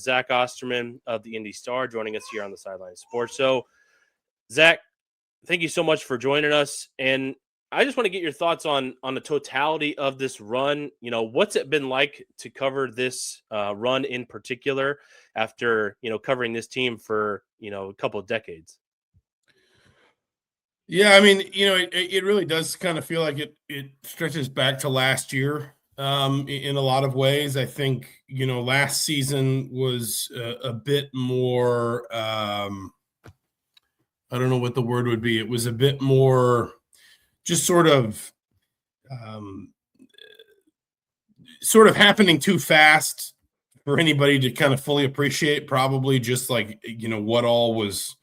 Zach Osterman of the IndyStar joining us here on the Sideline Sports Show. Zach, thank you so much for joining us. And I just want to get your thoughts on the totality of this run. You know, what's it been like to cover this run in particular after, covering this team for, a couple of decades? Yeah, I mean, it really does kind of feel like it stretches back to last year in a lot of ways. I think, last season was a bit more, I don't know what the word would be. It was a bit more just sort of happening too fast for anybody to kind of fully appreciate, probably just like, what all was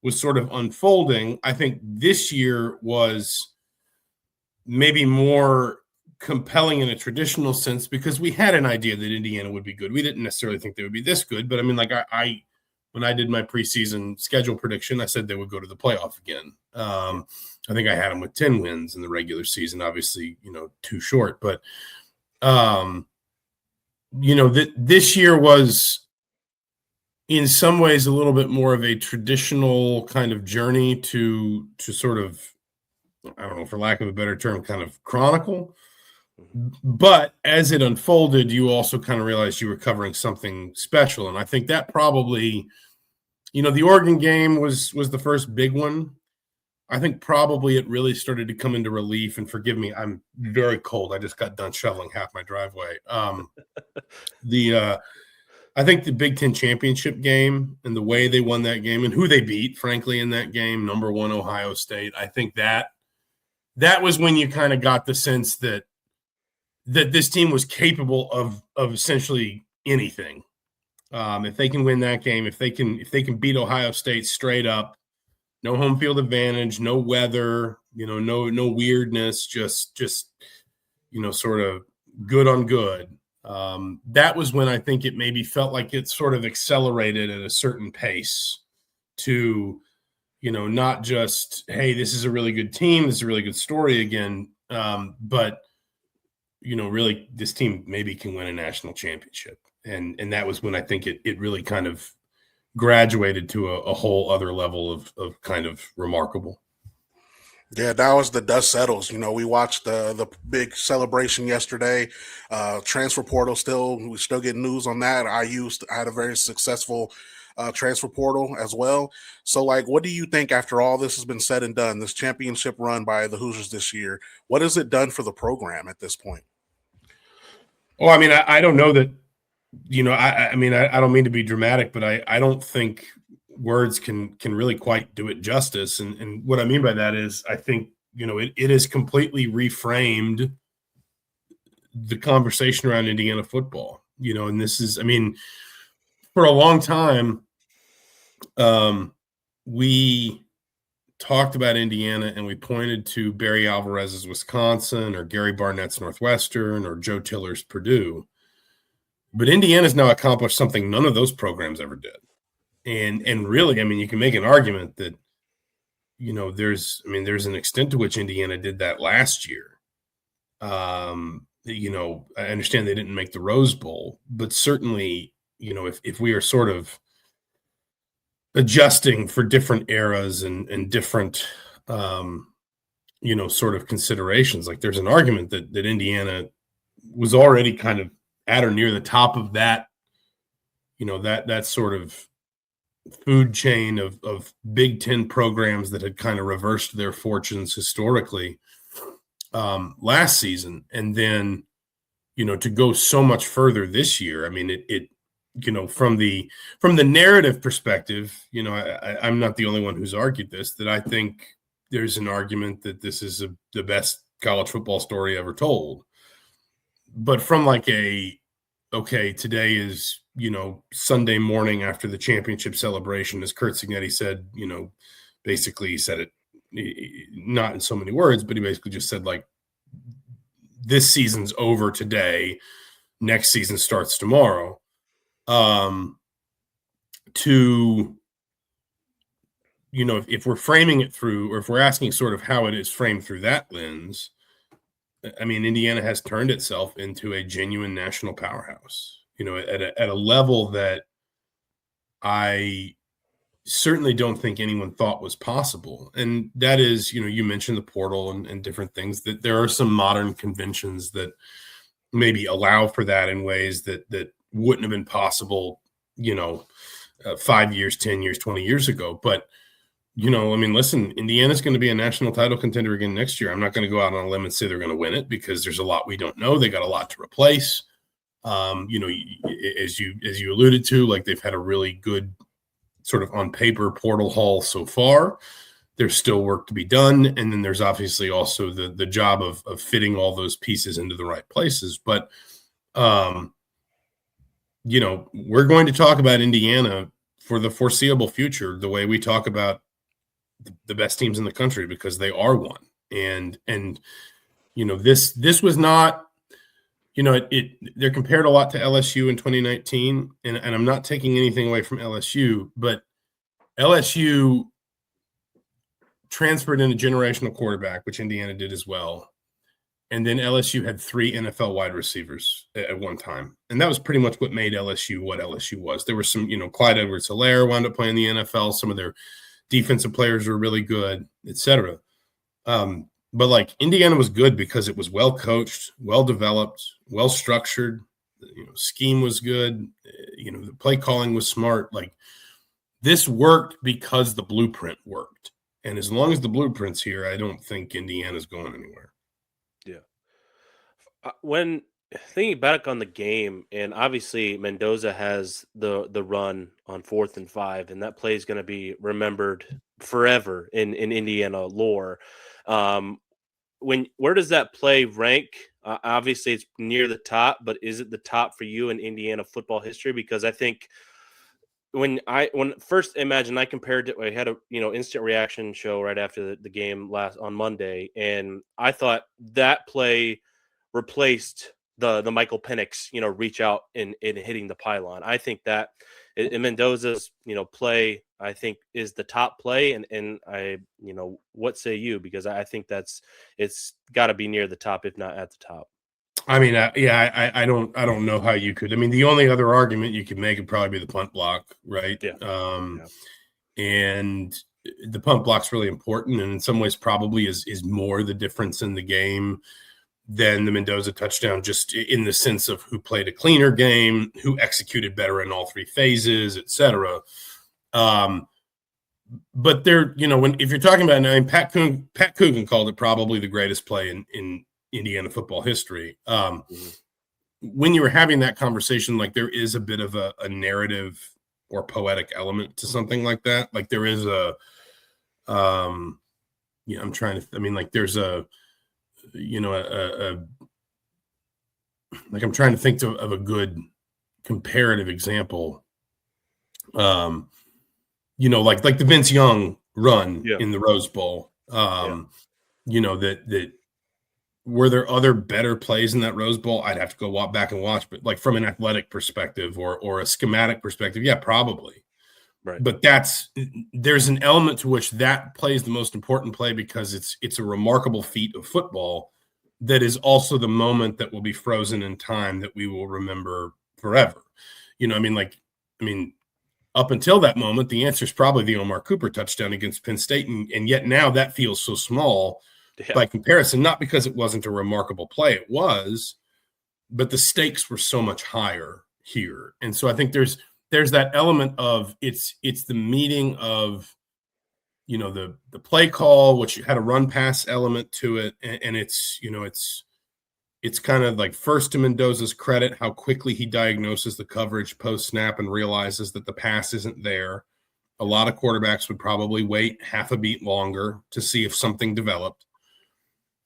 sort of unfolding. I think this year was maybe more compelling in a traditional sense because we had an idea that Indiana would be good. We didn't necessarily think they would be this good, but I mean, like I when I did my preseason schedule prediction, I said they would go to the playoff again. I think I had them with 10 wins in the regular season, obviously, too short, but this year was in some ways a little bit more of a traditional kind of journey to sort of, I don't know, for lack of a better term, kind of chronicle. But as it unfolded, you also kind of realized you were covering something special. And I think that probably, the Oregon game was the first big one. I think probably it really started to come into relief. And forgive me, I'm very cold. I just got done shoveling half my driveway. I think the Big Ten championship game and the way they won that game and who they beat, frankly, in that game, number 1 Ohio State, I think that was when you kind of got the sense that this team was capable of essentially anything. If they can win that game, if they can beat Ohio State straight up, no home field advantage, no weather, no weirdness, just sort of good on good. That was when I think it maybe felt like it sort of accelerated at a certain pace to, not just, hey, this is a really good team, this is a really good story again, but, really this team maybe can win a national championship. And that was when I think it really kind of graduated to a whole other level of kind of remarkable. Yeah, that was the dust settles. We watched the big celebration yesterday. Transfer portal we still get news on that. I had a very successful transfer portal as well. So, what do you think after all this has been said and done, this championship run by the Hoosiers this year, what has it done for the program at this point? Well, I mean, I don't know that, I mean, I don't mean to be dramatic, but I don't think words can really quite do it justice. And what I mean by that is I think, it has completely reframed the conversation around Indiana football, and this is, I mean, for a long time, we talked about Indiana and we pointed to Barry Alvarez's Wisconsin or Gary Barnett's Northwestern or Joe Tiller's Purdue. But Indiana's now accomplished something none of those programs ever did. And really, I mean, you can make an argument that, there's an extent to which Indiana did that last year. I understand they didn't make the Rose Bowl, but certainly, if we are sort of adjusting for different eras and different, sort of considerations, like there's an argument that Indiana was already kind of at or near the top of that, that sort of food chain of Big Ten programs that had kind of reversed their fortunes historically last season. And then, to go so much further this year, I mean, it from the narrative perspective, I'm not the only one who's argued this, that I think there's an argument that this is the best college football story ever told. But from today is, Sunday morning after the championship celebration, as Kurt Signetti said, basically he said it not in so many words, but he basically just said, this season's over today. Next season starts tomorrow. If we're framing it through, or if we're asking sort of how it is framed through that lens, I mean, Indiana has turned itself into a genuine national powerhouse, at a level that I certainly don't think anyone thought was possible. And that is, you mentioned the portal and different things, that there are some modern conventions that maybe allow for that in ways that wouldn't have been possible, 5 years, 10 years, 20 years ago. But, listen, Indiana's going to be a national title contender again next year. I'm not going to go out on a limb and say they're going to win it because there's a lot we don't know. They got a lot to replace. As you alluded to, like, they've had a really good sort of on paper portal haul so far. There's still work to be done. And then there's obviously also the job of fitting all those pieces into the right places. But, we're going to talk about Indiana for the foreseeable future the way we talk about the best teams in the country, because they are one. And this was not, they're compared a lot to LSU in 2019, and I'm not taking anything away from LSU, but LSU transferred in a generational quarterback, which Indiana did as well. And then LSU had 3 NFL wide receivers at one time. And that was pretty much what made LSU what LSU was. There were some, Clyde Edwards-Helaire wound up playing the NFL. Some of their defensive players were really good, et cetera. But like, Indiana was good because it was well coached, well developed, well structured. Scheme was good. The play calling was smart. Like, this worked because the blueprint worked. And as long as the blueprint's here, I don't think Indiana's going anywhere. Yeah. When thinking back on the game, and obviously Mendoza has the run on 4th and 5, and that play is going to be remembered forever in Indiana lore. Where does that play rank? Obviously, it's near the top, but is it the top for you in Indiana football history? Because I think when first imagine, I compared it, I had a instant reaction show right after the game on Monday, and I thought that play replaced the Michael Penix reach out and hitting the pylon. I think that in Mendoza's play, I think, is the top play, and I what say you? Because I think it's got to be near the top, if not at the top. I mean, I don't know how you could. I mean, the only other argument you could make would probably be the punt block, right? Yeah. And the punt block's really important, and in some ways probably is more the difference in the game than the Mendoza touchdown, just in the sense of who played a cleaner game, who executed better in all 3 phases, et cetera. But there, if you're talking about, I mean, Pat Coogan called it probably the greatest play in Indiana football history. When you were having that conversation, like, there is a bit of a narrative or poetic element to something like that. Like, there is I'm trying to, I mean, like, there's I'm trying to think of a good comparative example. Like the Vince Young run in the Rose Bowl. That were there other better plays in that Rose Bowl? I'd have to go back and watch, but like, from an athletic perspective or a schematic perspective, yeah, probably. Right. But there's an element to which that play is the most important play, because it's a remarkable feat of football that is also the moment that will be frozen in time that we will remember forever. Up until that moment, the answer is probably the Omar Cooper touchdown against Penn State, and yet now that feels so small by comparison, not because it wasn't a remarkable play, it was, but the stakes were so much higher here. And so I think there's that element of it's the meeting of the play call, which had a run pass element to it, and it's kind of like, first, to Mendoza's credit, how quickly he diagnoses the coverage post snap and realizes that the pass isn't there. A lot of quarterbacks would probably wait half a beat longer to see if something developed.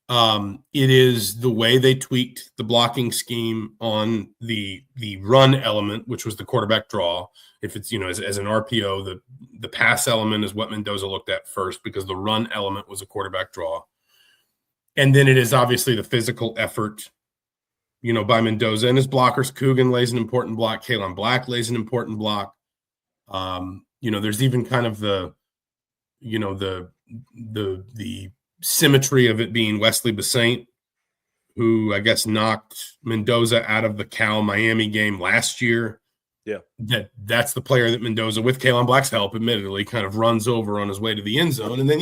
It is the way they tweaked the blocking scheme on the run element, which was the quarterback draw. If it's, as an RPO, the pass element is what Mendoza looked at first, because the run element was a quarterback draw. And then it is obviously the physical effort, by Mendoza and his blockers. Coogan lays an important block. Kalen Black lays an important block. There's even kind of the symmetry of it being Wesley Basaint, who I guess knocked Mendoza out of the Cal Miami game last year that's the player that Mendoza, with Kalen Black's help, admittedly, kind of runs over on his way to the end zone. And then,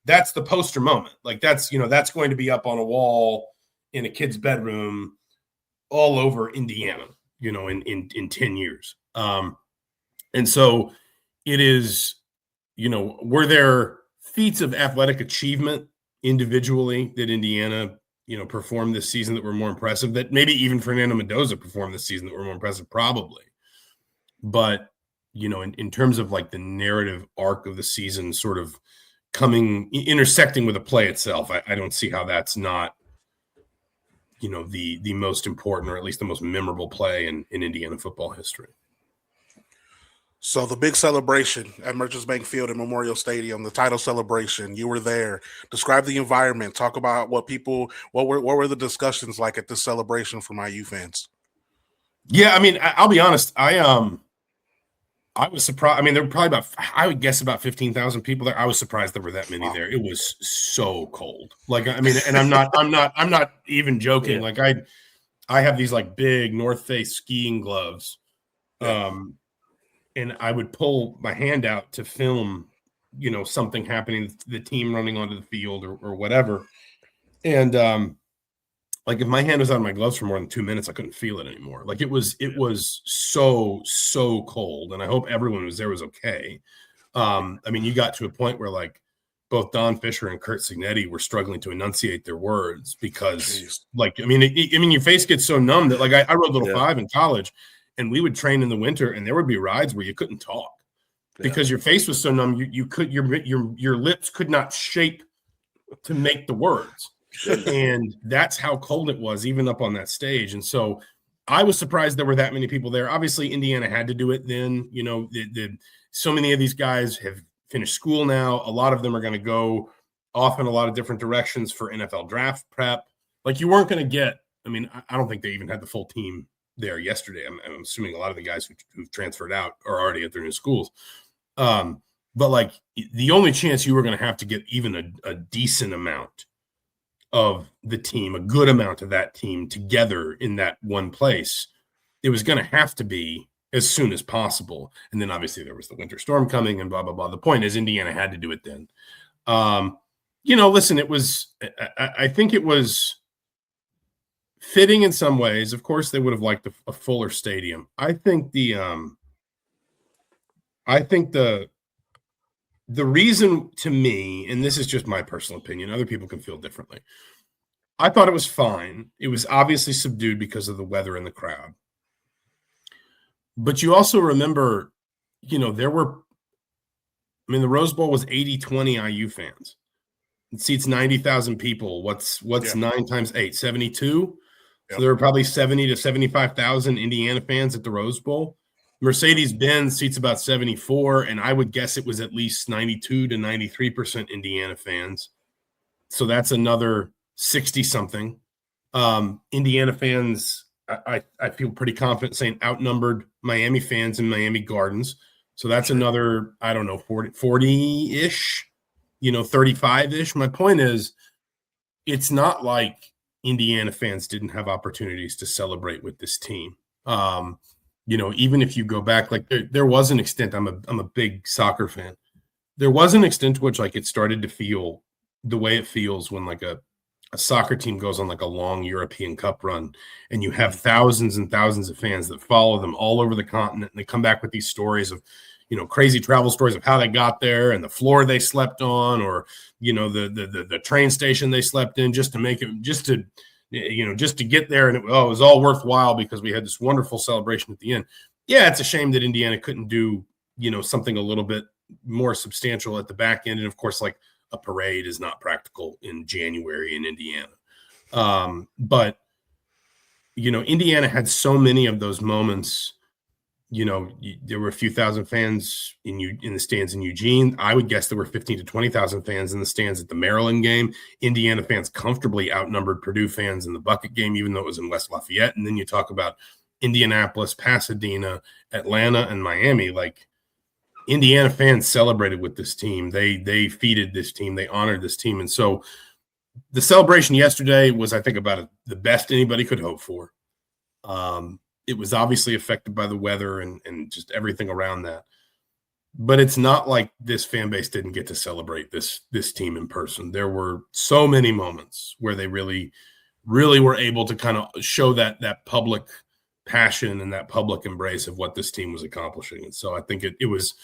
that's the poster moment. Like that's going to be up on a wall in a kid's bedroom all over Indiana, in 10 years. And so it is, were there feats of athletic achievement individually that Indiana, performed this season that were more impressive, that maybe even Fernando Mendoza performed this season that were more impressive? Probably. But, in terms of like the narrative arc of the season sort of intersecting with the play itself, I don't see how that's not, the most important, or at least the most memorable play in Indiana football history. So the big celebration at Merchants Bank Field and Memorial Stadium, the title celebration, you were there. Describe the environment. Talk about what were the discussions like at this celebration for IU fans? Yeah, I mean, I'll be honest. I was surprised. I mean, there were probably I would guess about 15,000 people there. I was surprised there were that many there. It was so cold. Like, I mean, and I'm not even joking. Yeah. Like I have these like big North Face skiing gloves. And I would pull my hand out to film, something happening, the team running onto the field or whatever. And like if my hand was out of my gloves for more than 2 minutes, I couldn't feel it anymore. Like it was so cold. And I hope everyone was there was okay. I mean, you got to a point where like both Don Fisher and Kurt Signetti were struggling to enunciate their words because like, I mean, your face gets so numb that like I rode Little Five in college. And we would train in the winter, and there would be rides where you couldn't talk because your face was so numb. Your lips could not shape to make the words, and that's how cold it was, even up on that stage. And so, I was surprised there were that many people there. Obviously, Indiana had to do it then. So many of these guys have finished school now. A lot of them are going to go off in a lot of different directions for NFL draft prep. Like you weren't going to get. I mean, I don't think they even had the full team there yesterday. I'm assuming a lot of the guys who've transferred out are already at their new schools. But like the only chance you were going to have to get even a decent amount of the team, a good amount of that team together in that one place, it was going to have to be as soon as possible. And then obviously there was the winter storm coming and blah, blah, blah. The point is Indiana had to do it then. Listen, it was, I think it was fitting in some ways. Of course, they would have liked a fuller stadium. I think the reason to me, and this is just my personal opinion, other people can feel differently. I thought it was fine. It was obviously subdued because of the weather and the crowd. But you also remember, the Rose Bowl was 80-20 IU fans. It seats 90,000 people. What's 9 times 8? 72? So there were probably 70 to 75,000 Indiana fans at the Rose Bowl. Mercedes-Benz seats about 74, and I would guess it was at least 92 to 93% Indiana fans. So that's another 60-something. Indiana fans, I feel pretty confident saying outnumbered Miami fans in Miami Gardens. So that's another, 40-ish, 35-ish. My point is, it's not like Indiana fans didn't have opportunities to celebrate with this team. Even if you go back, like there was an extent, I'm a big soccer fan. There was an extent to which like it started to feel the way it feels when like a soccer team goes on like a long European Cup run and you have thousands and thousands of fans that follow them all over the continent. And they come back with these stories of, crazy travel stories of how they got there and the floor they slept on, or, the train station they slept in just to get there. And it was all worthwhile because we had this wonderful celebration at the end. Yeah. It's a shame that Indiana couldn't do, something a little bit more substantial at the back end. And of course, like a parade is not practical in January in Indiana. But Indiana had so many of those moments. There were a few thousand fans in the stands in Eugene. I would guess there were 15 to 20,000 fans in the stands at the Maryland game. Indiana fans comfortably outnumbered Purdue fans in the Bucket game, even though it was in West Lafayette. And then you talk about Indianapolis, Pasadena, Atlanta, and Miami. Like Indiana fans celebrated with this team. They feted this team. They honored this team. And so the celebration yesterday was, I think, about the best anybody could hope for. It was obviously affected by the weather and just everything around that. But it's not like this fan base didn't get to celebrate this team in person. There were so many moments where they really, really were able to kind of show that public passion and that public embrace of what this team was accomplishing. And so I think it was,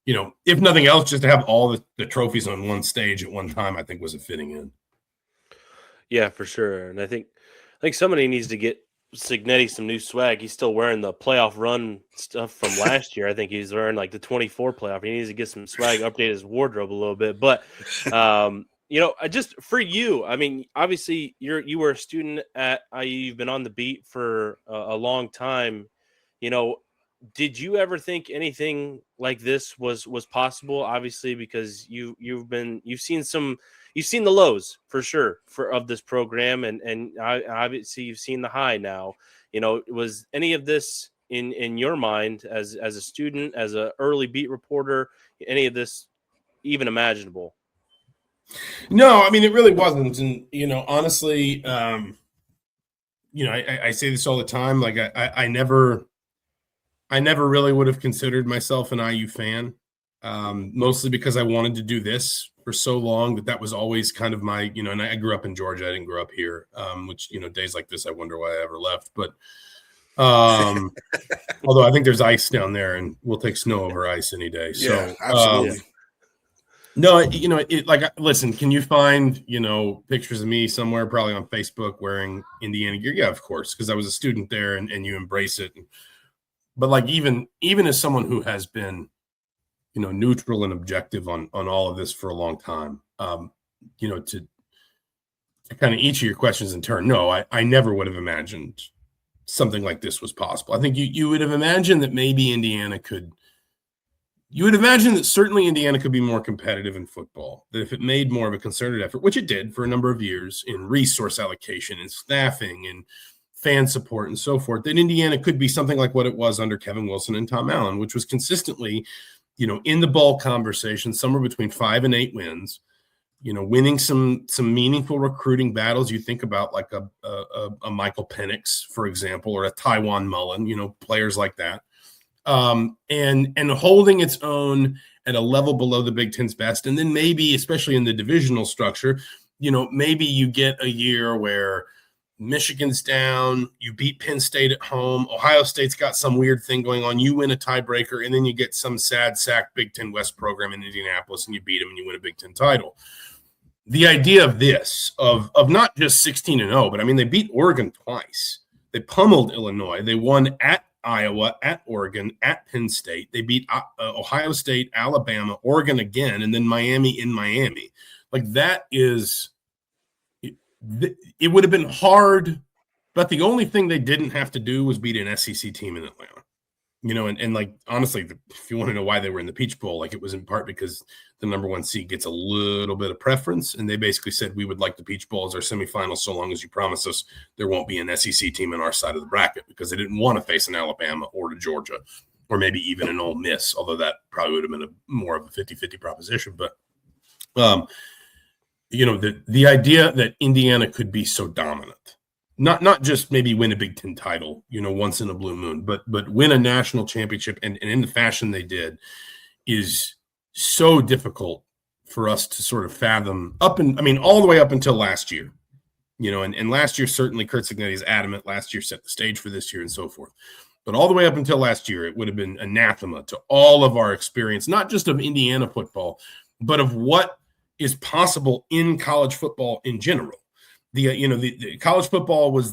if nothing else, just to have all the trophies on one stage at one time, I think was a fitting end. Yeah, for sure. And I think somebody needs to get Signetti some new swag. He's still wearing the playoff run stuff from last year. I think he's wearing like the 24 playoff. He needs to get some swag, update his wardrobe a little bit. But just for you, I mean, obviously you were a student at IU. You've been on the beat for a long time. Did you ever think anything like this was possible? Obviously, because you've seen the lows for sure of this program, and obviously you've seen the high now. Was any of this in your mind as a student, as an early beat reporter, any of this even imaginable? No, I mean, it really wasn't. And, honestly, I say this all the time. Like I never really would have considered myself an IU fan, mostly because I wanted to do this for so long that was always kind of my, and I grew up in Georgia. I didn't grow up here, which, days like this, I wonder why I ever left. But although I think there's ice down there and we'll take snow over ice any day. Yeah, so absolutely. No, listen, can you find, pictures of me somewhere, probably on Facebook wearing Indiana gear? Yeah, of course, because I was a student there and you embrace it. But even as someone who has been, neutral and objective on all of this for a long time, to kind of each of your questions in turn, no, I never would have imagined something like this was possible. I think you would have imagined that maybe you would imagine that certainly Indiana could be more competitive in football, that if it made more of a concerted effort, which it did for a number of years in resource allocation and staffing and fan support and so forth, that Indiana could be something like what it was under Kevin Wilson and Tom Allen, which was consistently, in the bowl conversation, somewhere between 5 and 8 wins, winning some meaningful recruiting battles. You think about like a Michael Penix, for example, or a Taiwan Mullen, players like that. And holding its own at a level below the Big Ten's best. And then maybe, especially in the divisional structure, maybe you get a year where Michigan's down, you beat Penn State at home, Ohio State's got some weird thing going on, you win a tiebreaker, and then you get some sad sack Big Ten West program in Indianapolis and you beat them and you win a Big Ten title. The idea of this, of not just 16-0, but I mean, they beat Oregon twice. They pummeled Illinois. They won at Iowa, at Oregon, at Penn State. They beat Ohio State, Alabama, Oregon again, and then Miami in Miami. Like that is – it would have been hard, but the only thing they didn't have to do was beat an SEC team in Atlanta. And like, honestly, if you want to know why they were in the Peach Bowl, like it was in part because the number 1 seed gets a little bit of preference. And they basically said, we would like the Peach Bowl as our semifinal so long as you promise us there won't be an SEC team in our side of the bracket, because they didn't want to face an Alabama or to Georgia or maybe even an Ole Miss, although that probably would have been more of a 50-50 proposition. But, the idea that Indiana could be so dominant, not just maybe win a Big Ten title, once in a blue moon, but win a national championship and in the fashion they did, is so difficult for us to sort of fathom all the way up until last year, and last year, certainly Curt Cignetti is adamant last year set the stage for this year and so forth. But all the way up until last year, it would have been anathema to all of our experience, not just of Indiana football, but of what is possible in college football in general. The college football was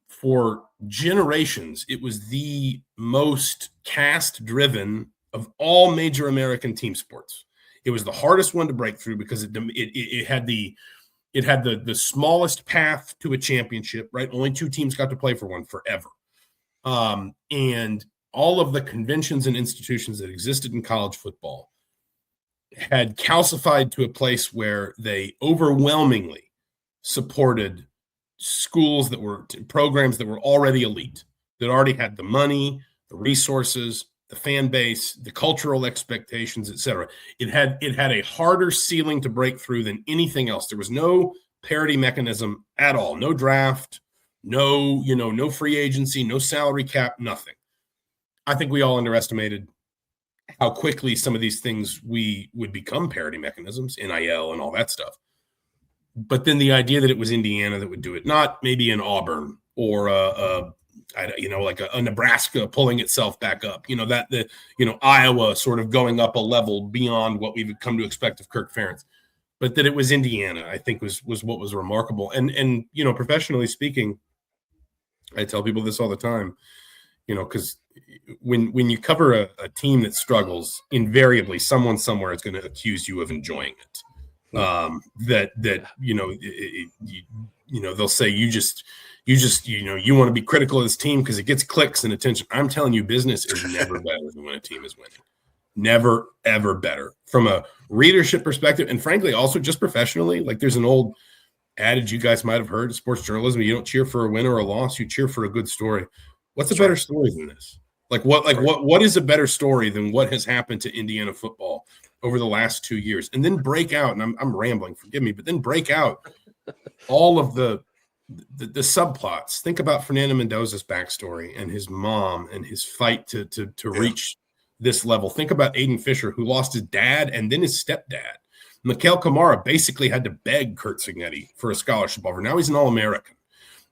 for generations, it was the most cast driven of all major American team sports. It was the hardest one to break through because it had the smallest path to a championship, right? Only 2 teams got to play for one forever. And all of the conventions and institutions that existed in college football had calcified to a place where they overwhelmingly supported schools programs that were already elite, that already had the money, the resources, the fan base, the cultural expectations, etc. It had a harder ceiling to break through than anything else. There was no parity mechanism at all, no draft, No, no free agency, no salary cap, nothing. I think we all underestimated how quickly some of these things would become parity mechanisms, NIL and all that stuff. But then the idea that it was Indiana that would do it, not maybe an Auburn or like a Nebraska pulling itself back up, Iowa sort of going up a level beyond what we've come to expect of Kirk Ferentz, but that it was Indiana, I think was what was remarkable. And professionally speaking, I tell people this all the time, because when you cover a team that struggles, invariably someone somewhere is going to accuse you of enjoying it. They'll say you want to be critical of this team because it gets clicks and attention. I'm telling you, business is never better than when a team is winning. Never, ever better from a readership perspective. And frankly, also just professionally, like there's an old adage you guys might have heard in sports journalism. You don't cheer for a win or a loss. You cheer for a good story. What's a better story than this? What is a better story than what has happened to Indiana football over the last 2 years? And then break out, and I'm rambling, forgive me, but then break out all of the subplots. Think about Fernando Mendoza's backstory and his mom and his fight to reach this level. Think about Aiden Fisher, who lost his dad and then his stepdad. Mikael Kamara basically had to beg Kurt Signetti for a scholarship offer. Now he's an All-American.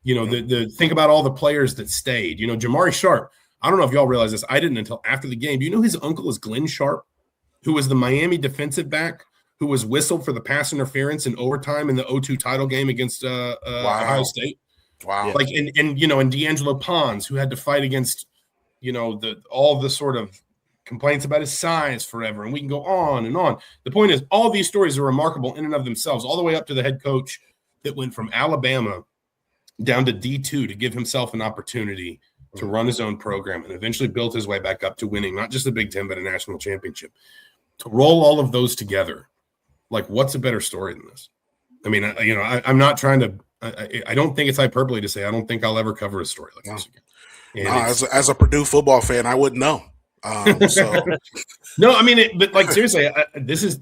Think about all the players that stayed. Jamari Sharp. I don't know if y'all realize this. I didn't until after the game. Do you know his uncle is Glenn Sharp, who was the Miami defensive back who was whistled for the pass interference in overtime in the 0-2 title game against Ohio State? Wow. And D'Angelo Pons, who had to fight against, all the sort of complaints about his size forever. And we can go on and on. The point is, all these stories are remarkable in and of themselves, all the way up to the head coach that went from Alabama down to D2 to give himself an opportunity to run his own program and eventually built his way back up to winning not just the Big Ten, but a national championship. To roll all of those together, like what's a better story than this? I mean, I'm not trying to I don't think it's hyperbole to say I don't think I'll ever cover a story like this again. As a Purdue football fan, I wouldn't know. No, I mean, but like seriously, this is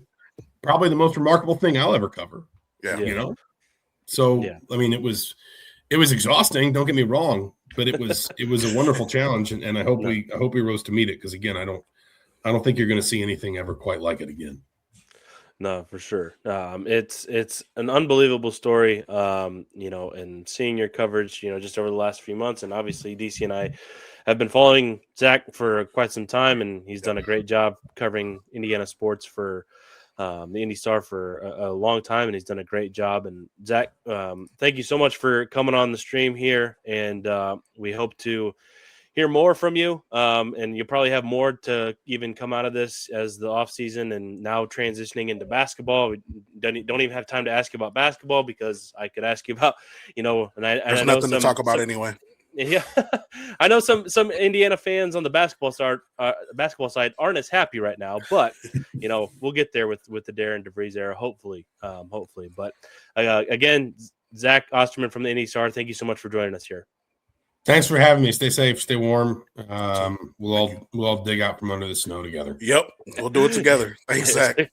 probably the most remarkable thing I'll ever cover. Yeah. So I mean, it was exhausting. Don't get me wrong, but it was a wonderful challenge, and I hope we rose to meet it, because again, I don't think you're going to see anything ever quite like it again. No, for sure. It's an unbelievable story, and seeing your coverage, just over the last few months. And obviously DC and I have been following Zach for quite some time, and he's done a great job covering Indiana sports for the IndyStar for a long time, and he's done a great job. And Zach, thank you so much for coming on the stream here, and we hope to hear more from you, and you'll probably have more to even come out of this as the off season and now transitioning into basketball. We don't even have time to ask you about basketball, because I could ask you about, there's nothing to talk about anyway. Yeah, I know some Indiana fans on the basketball side aren't as happy right now, but we'll get there with the Darren DeVries era, hopefully. But again, Zach Osterman from the IndyStar, thank you so much for joining us here. Thanks for having me. Stay safe, stay warm. We'll all dig out from under the snow together. Yep, we'll do it together. Thanks, Zach.